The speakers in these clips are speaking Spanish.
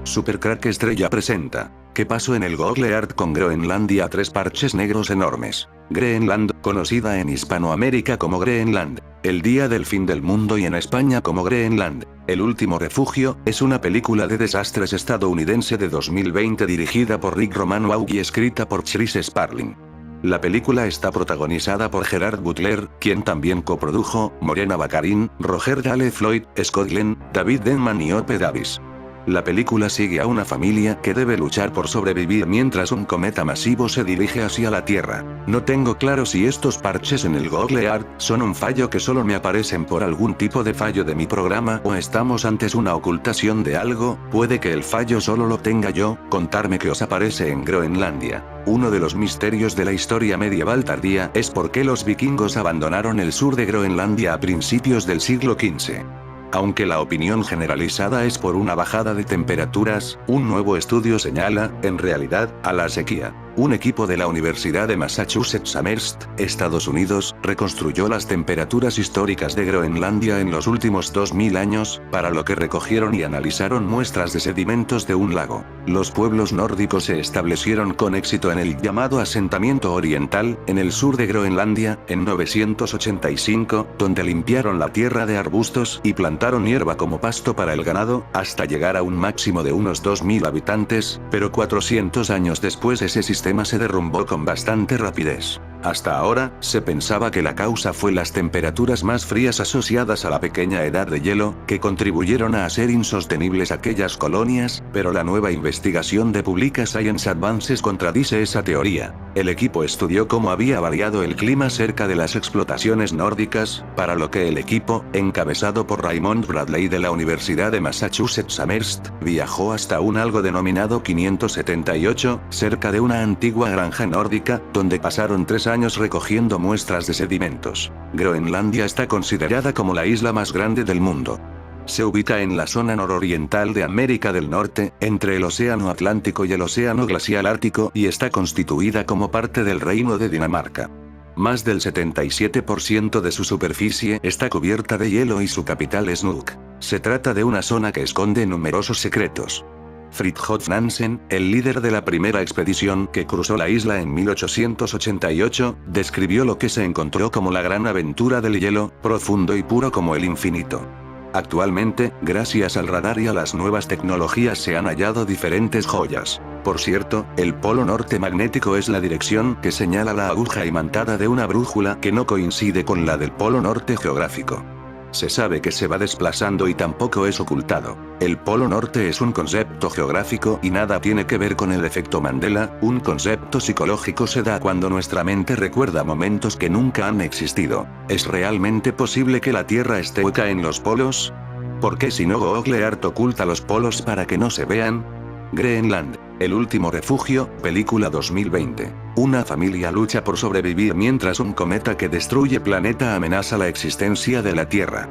Supercrack Estrella presenta. ¿Qué pasó en el Google Earth con Groenlandia? 3 parches negros enormes. Greenland, conocida en Hispanoamérica como Greenland, el día del fin del mundo y en España como Greenland, el último refugio, es una película de desastres estadounidense de 2020 dirigida por Rick Romanow y escrita por Chris Sparling. La película está protagonizada por Gerard Butler, quien también coprodujo, Morena Baccarin, Roger Dale Floyd, Scott Glenn, David Denman y Ope Davis. La película sigue a una familia que debe luchar por sobrevivir mientras un cometa masivo se dirige hacia la Tierra. No tengo claro si estos parches en el Google Earth son un fallo que solo me aparecen por algún tipo de fallo de mi programa o estamos ante una ocultación de algo. Puede que el fallo solo lo tenga yo. Contarme qué os aparece en Groenlandia. Uno de los misterios de la historia medieval tardía es por qué los vikingos abandonaron el sur de Groenlandia a principios del siglo XV. Aunque la opinión generalizada es por una bajada de temperaturas, un nuevo estudio señala, en realidad, a la sequía. Un equipo de la Universidad de Massachusetts Amherst, Estados Unidos, reconstruyó las temperaturas históricas de Groenlandia en los últimos 2000 años, para lo que recogieron y analizaron muestras de sedimentos de un lago. Los pueblos nórdicos se establecieron con éxito en el llamado asentamiento oriental, en el sur de Groenlandia, en 985, donde limpiaron la tierra de arbustos y plantaron hierba como pasto para el ganado, hasta llegar a un máximo de unos 2000 habitantes, pero 400 años después ese sistema se derrumbó con bastante rapidez. Hasta ahora, se pensaba que la causa fue las temperaturas más frías asociadas a la pequeña edad de hielo, que contribuyeron a hacer insostenibles aquellas colonias, pero la nueva investigación de Publica Science Advances contradice esa teoría. El equipo estudió cómo había variado el clima cerca de las explotaciones nórdicas, para lo que el equipo, encabezado por Raymond Bradley de la Universidad de Massachusetts Amherst, viajó hasta un algo denominado 578, cerca de una antigua granja nórdica, donde pasaron 3 años recogiendo muestras de sedimentos. Groenlandia está considerada como la isla más grande del mundo. Se ubica en la zona nororiental de América del Norte, entre el Océano Atlántico y el Océano Glacial Ártico y está constituida como parte del Reino de Dinamarca. Más del 77% de su superficie está cubierta de hielo y su capital es Nuuk. Se trata de una zona que esconde numerosos secretos. Fridtjof Nansen, el líder de la primera expedición que cruzó la isla en 1888, describió lo que se encontró como la gran aventura del hielo, profundo y puro como el infinito. Actualmente, gracias al radar y a las nuevas tecnologías se han hallado diferentes joyas. Por cierto, el polo norte magnético es la dirección que señala la aguja imantada de una brújula que no coincide con la del polo norte geográfico. Se sabe que se va desplazando y tampoco es ocultado. El Polo Norte es un concepto geográfico y nada tiene que ver con el efecto Mandela. Un concepto psicológico se da cuando nuestra mente recuerda momentos que nunca han existido. ¿Es realmente posible que la Tierra esté hueca en los polos? ¿Por qué si no Google Earth oculta los polos para que no se vean? Greenland, el último refugio, película 2020. Una familia lucha por sobrevivir mientras un cometa que destruye planeta amenaza la existencia de la Tierra.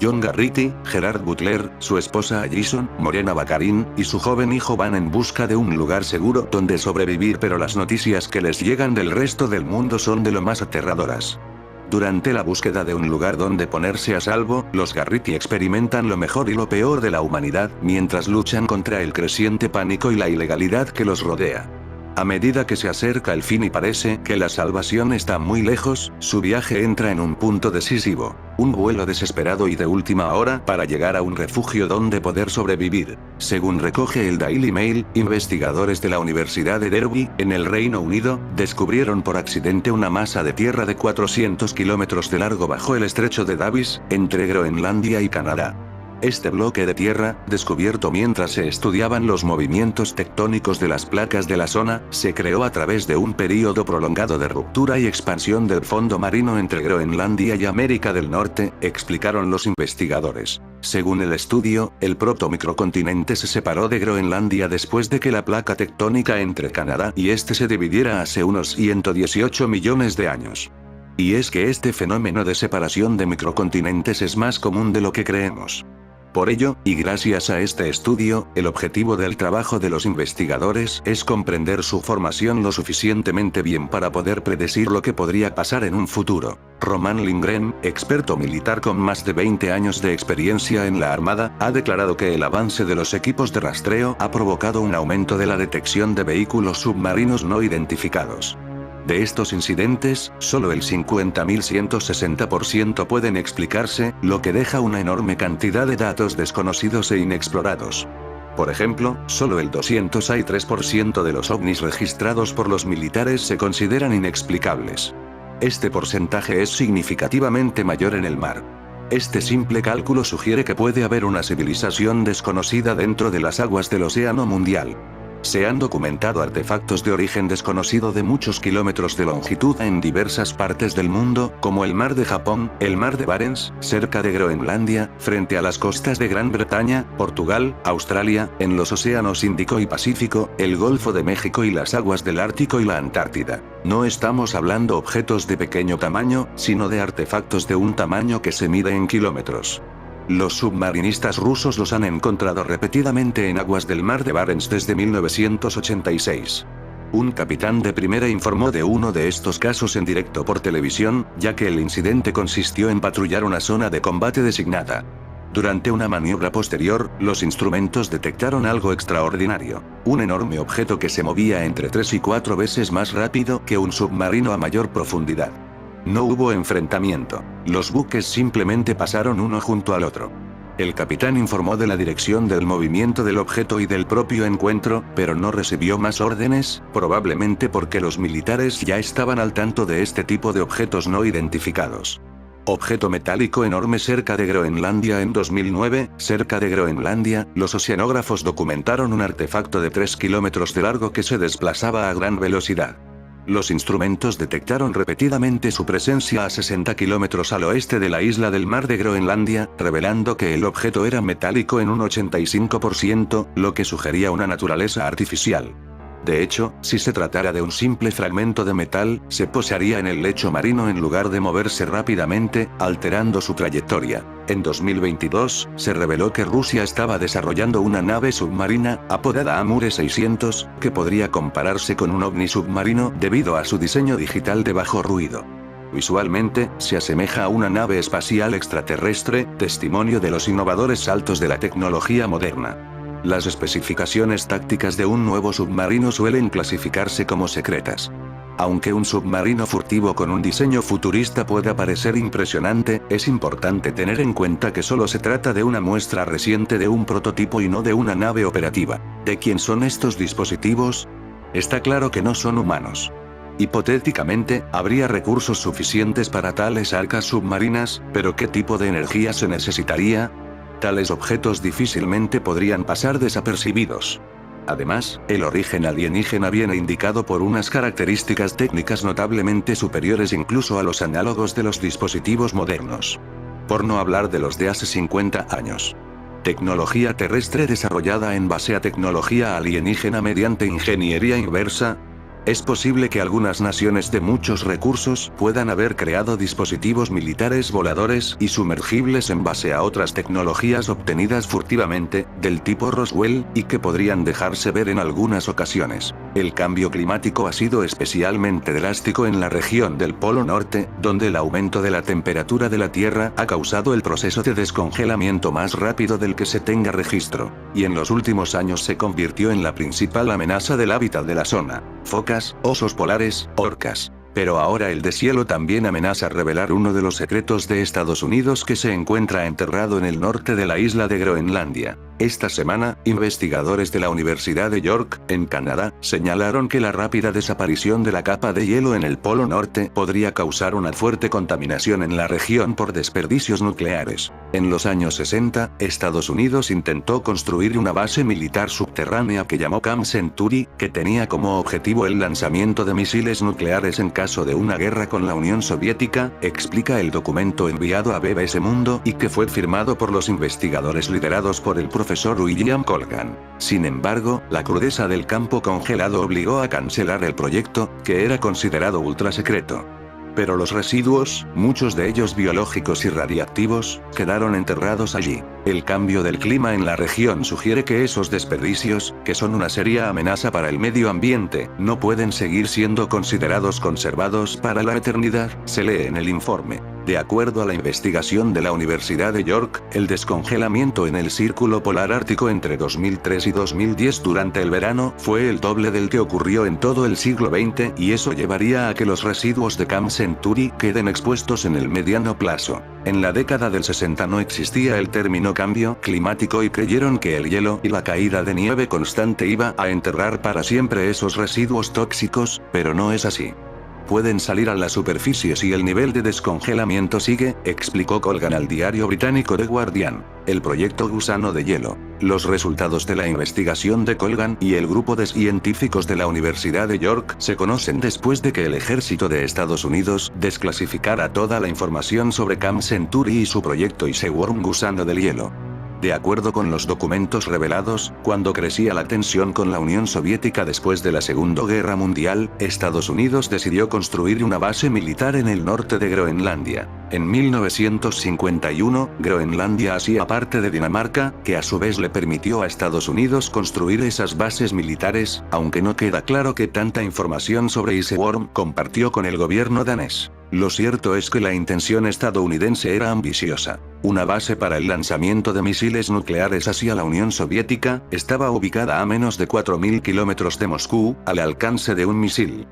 John Garrity, Gerard Butler, su esposa Allison, Morena Baccarin, y su joven hijo van en busca de un lugar seguro donde sobrevivir, pero las noticias que les llegan del resto del mundo son de lo más aterradoras. Durante la búsqueda de un lugar donde ponerse a salvo, los Garrity experimentan lo mejor y lo peor de la humanidad, mientras luchan contra el creciente pánico y la ilegalidad que los rodea. A medida que se acerca el fin y parece que la salvación está muy lejos, su viaje entra en un punto decisivo. Un vuelo desesperado y de última hora para llegar a un refugio donde poder sobrevivir. Según recoge el Daily Mail, investigadores de la Universidad de Derby, en el Reino Unido, descubrieron por accidente una masa de tierra de 400 kilómetros de largo bajo el estrecho de Davis, entre Groenlandia y Canadá. Este bloque de tierra, descubierto mientras se estudiaban los movimientos tectónicos de las placas de la zona, se creó a través de un período prolongado de ruptura y expansión del fondo marino entre Groenlandia y América del Norte, explicaron los investigadores. Según el estudio, el protomicrocontinente se separó de Groenlandia después de que la placa tectónica entre Canadá y este se dividiera hace unos 118 millones de años. Y es que este fenómeno de separación de microcontinentes es más común de lo que creemos. Por ello, y gracias a este estudio, el objetivo del trabajo de los investigadores es comprender su formación lo suficientemente bien para poder predecir lo que podría pasar en un futuro. Roman Lindgren, experto militar con más de 20 años de experiencia en la Armada, ha declarado que el avance de los equipos de rastreo ha provocado un aumento de la detección de vehículos submarinos no identificados. De estos incidentes, solo el 50.160% pueden explicarse, lo que deja una enorme cantidad de datos desconocidos e inexplorados. Por ejemplo, solo el 203% de los ovnis registrados por los militares se consideran inexplicables. Este porcentaje es significativamente mayor en el mar. Este simple cálculo sugiere que puede haber una civilización desconocida dentro de las aguas del océano mundial. Se han documentado artefactos de origen desconocido de muchos kilómetros de longitud en diversas partes del mundo, como el mar de Japón, el mar de Barents, cerca de Groenlandia, frente a las costas de Gran Bretaña, Portugal, Australia, en los océanos Índico y Pacífico, el Golfo de México y las aguas del Ártico y la Antártida. No estamos hablando objetos de pequeño tamaño, sino de artefactos de un tamaño que se mide en kilómetros. Los submarinistas rusos los han encontrado repetidamente en aguas del mar de Barents desde 1986. Un capitán de primera informó de uno de estos casos en directo por televisión, ya que el incidente consistió en patrullar una zona de combate designada. Durante una maniobra posterior, los instrumentos detectaron algo extraordinario: un enorme objeto que se movía entre 3 y 4 veces más rápido que un submarino a mayor profundidad. No hubo enfrentamiento. Los buques simplemente pasaron uno junto al otro. El capitán informó de la dirección del movimiento del objeto y del propio encuentro, pero no recibió más órdenes, probablemente porque los militares ya estaban al tanto de este tipo de objetos no identificados. Objeto metálico enorme cerca de Groenlandia. En 2009, cerca de Groenlandia, los oceanógrafos documentaron un artefacto de 3 kilómetros de largo que se desplazaba a gran velocidad. Los instrumentos detectaron repetidamente su presencia a 60 kilómetros al oeste de la isla del mar de Groenlandia, revelando que el objeto era metálico en un 85%, lo que sugería una naturaleza artificial. De hecho, si se tratara de un simple fragmento de metal, se posaría en el lecho marino en lugar de moverse rápidamente, alterando su trayectoria. En 2022, se reveló que Rusia estaba desarrollando una nave submarina, apodada Amur 600, que podría compararse con un ovni submarino debido a su diseño digital de bajo ruido. Visualmente, se asemeja a una nave espacial extraterrestre, testimonio de los innovadores saltos de la tecnología moderna. Las especificaciones tácticas de un nuevo submarino suelen clasificarse como secretas. Aunque un submarino furtivo con un diseño futurista pueda parecer impresionante, es importante tener en cuenta que solo se trata de una muestra reciente de un prototipo y no de una nave operativa. ¿De quién son estos dispositivos? Está claro que no son humanos. Hipotéticamente, habría recursos suficientes para tales arcas submarinas, pero ¿qué tipo de energía se necesitaría? Tales objetos difícilmente podrían pasar desapercibidos. Además, el origen alienígena viene indicado por unas características técnicas notablemente superiores incluso a los análogos de los dispositivos modernos. Por no hablar de los de hace 50 años. Tecnología terrestre desarrollada en base a tecnología alienígena mediante ingeniería inversa. Es posible que algunas naciones de muchos recursos puedan haber creado dispositivos militares voladores y sumergibles en base a otras tecnologías obtenidas furtivamente, del tipo Roswell, y que podrían dejarse ver en algunas ocasiones. El cambio climático ha sido especialmente drástico en la región del Polo Norte, donde el aumento de la temperatura de la Tierra ha causado el proceso de descongelamiento más rápido del que se tenga registro, y en los últimos años se convirtió en la principal amenaza del hábitat de la zona. Focas, osos polares, orcas. Pero ahora el deshielo también amenaza revelar uno de los secretos de Estados Unidos que se encuentra enterrado en el norte de la isla de Groenlandia. Esta semana, investigadores de la Universidad de York, en Canadá, señalaron que la rápida desaparición de la capa de hielo en el Polo Norte podría causar una fuerte contaminación en la región por desperdicios nucleares. En los años 60, Estados Unidos intentó construir una base militar subterránea que llamó Camp Century, que tenía como objetivo el lanzamiento de misiles nucleares en caso de una guerra con la Unión Soviética, explica el documento enviado a BBC Mundo y que fue firmado por los investigadores liderados por el profesor William Colgan. Sin embargo, la crudeza del campo congelado obligó a cancelar el proyecto, que era considerado ultra secreto. Pero los residuos, muchos de ellos biológicos y radiactivos, quedaron enterrados allí. El cambio del clima en la región sugiere que esos desperdicios, que son una seria amenaza para el medio ambiente, no pueden seguir siendo considerados conservados para la eternidad, se lee en el informe. De acuerdo a la investigación de la Universidad de York, el descongelamiento en el círculo polar ártico entre 2003 y 2010 durante el verano fue el doble del que ocurrió en todo el siglo XX, y eso llevaría a que los residuos de Camp Century queden expuestos en el mediano plazo. En la década del 60 no existía el término cambio climático y creyeron que el hielo y la caída de nieve constante iba a enterrar para siempre esos residuos tóxicos, pero no es así. Pueden salir a la superficie si el nivel de descongelamiento sigue, explicó Colgan al diario británico The Guardian. El proyecto Gusano de Hielo. Los resultados de la investigación de Colgan y el grupo de científicos de la Universidad de York se conocen después de que el ejército de Estados Unidos desclasificara toda la información sobre Camp Century y su proyecto Iceworm Gusano del Hielo. De acuerdo con los documentos revelados, cuando crecía la tensión con la Unión Soviética después de la Segunda Guerra Mundial, Estados Unidos decidió construir una base militar en el norte de Groenlandia. En 1951, Groenlandia hacía parte de Dinamarca, que a su vez le permitió a Estados Unidos construir esas bases militares, aunque no queda claro que tanta información sobre Iceworm compartió con el gobierno danés. Lo cierto es que la intención estadounidense era ambiciosa. Una base para el lanzamiento de misiles nucleares hacia la Unión Soviética, estaba ubicada a menos de 4.000 kilómetros de Moscú, al alcance de un misil.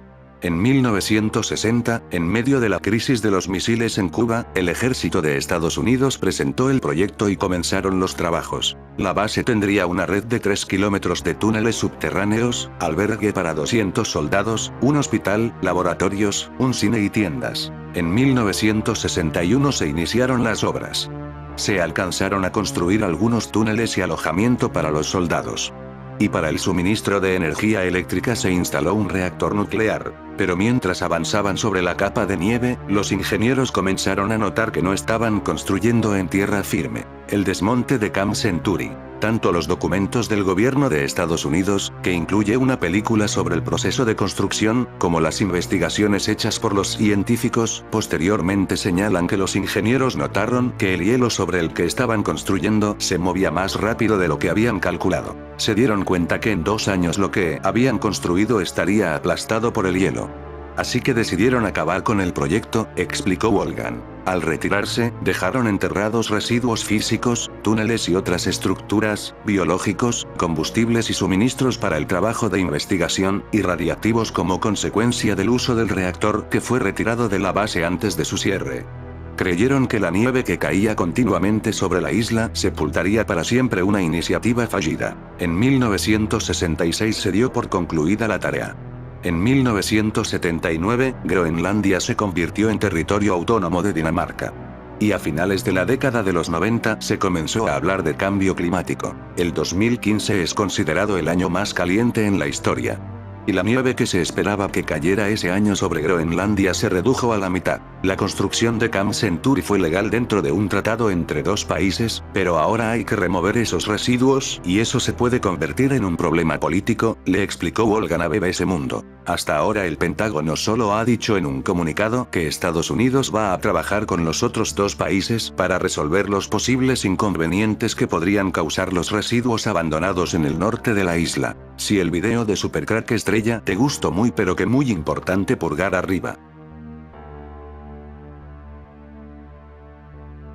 En 1960, en medio de la crisis de los misiles en Cuba, el ejército de Estados Unidos presentó el proyecto y comenzaron los trabajos. La base tendría una red de 3 kilómetros de túneles subterráneos, albergue para 200 soldados, un hospital, laboratorios, un cine y tiendas. En 1961 se iniciaron las obras. Se alcanzaron a construir algunos túneles y alojamiento para los soldados. Y para el suministro de energía eléctrica se instaló un reactor nuclear. Pero mientras avanzaban sobre la capa de nieve, los ingenieros comenzaron a notar que no estaban construyendo en tierra firme. El desmonte de Camp Century. Tanto los documentos del gobierno de Estados Unidos, que incluye una película sobre el proceso de construcción, como las investigaciones hechas por los científicos, posteriormente señalan que los ingenieros notaron que el hielo sobre el que estaban construyendo se movía más rápido de lo que habían calculado. Se dieron cuenta que en 2 años lo que habían construido estaría aplastado por el hielo. Así que decidieron acabar con el proyecto, explicó Wolfgang. Al retirarse, dejaron enterrados residuos físicos, túneles y otras estructuras, biológicos, combustibles y suministros para el trabajo de investigación, y radiactivos como consecuencia del uso del reactor que fue retirado de la base antes de su cierre. Creyeron que la nieve que caía continuamente sobre la isla sepultaría para siempre una iniciativa fallida. En 1966 se dio por concluida la tarea. En 1979, Groenlandia se convirtió en territorio autónomo de Dinamarca. Y a finales de la década de los 90 se comenzó a hablar de cambio climático. El 2015 es considerado el año más caliente en la historia. Y la nieve que se esperaba que cayera ese año sobre Groenlandia se redujo a la mitad. La construcción de Camp Century fue legal dentro de un tratado entre 2 países, pero ahora hay que remover esos residuos, y eso se puede convertir en un problema político, le explicó Wolfgang a BBC Mundo. Hasta ahora el Pentágono solo ha dicho en un comunicado que Estados Unidos va a trabajar con los otros 2 países para resolver los posibles inconvenientes que podrían causar los residuos abandonados en el norte de la isla. Si el video de Supercrack Estrella te gustó muy pero que muy importante pulgar arriba.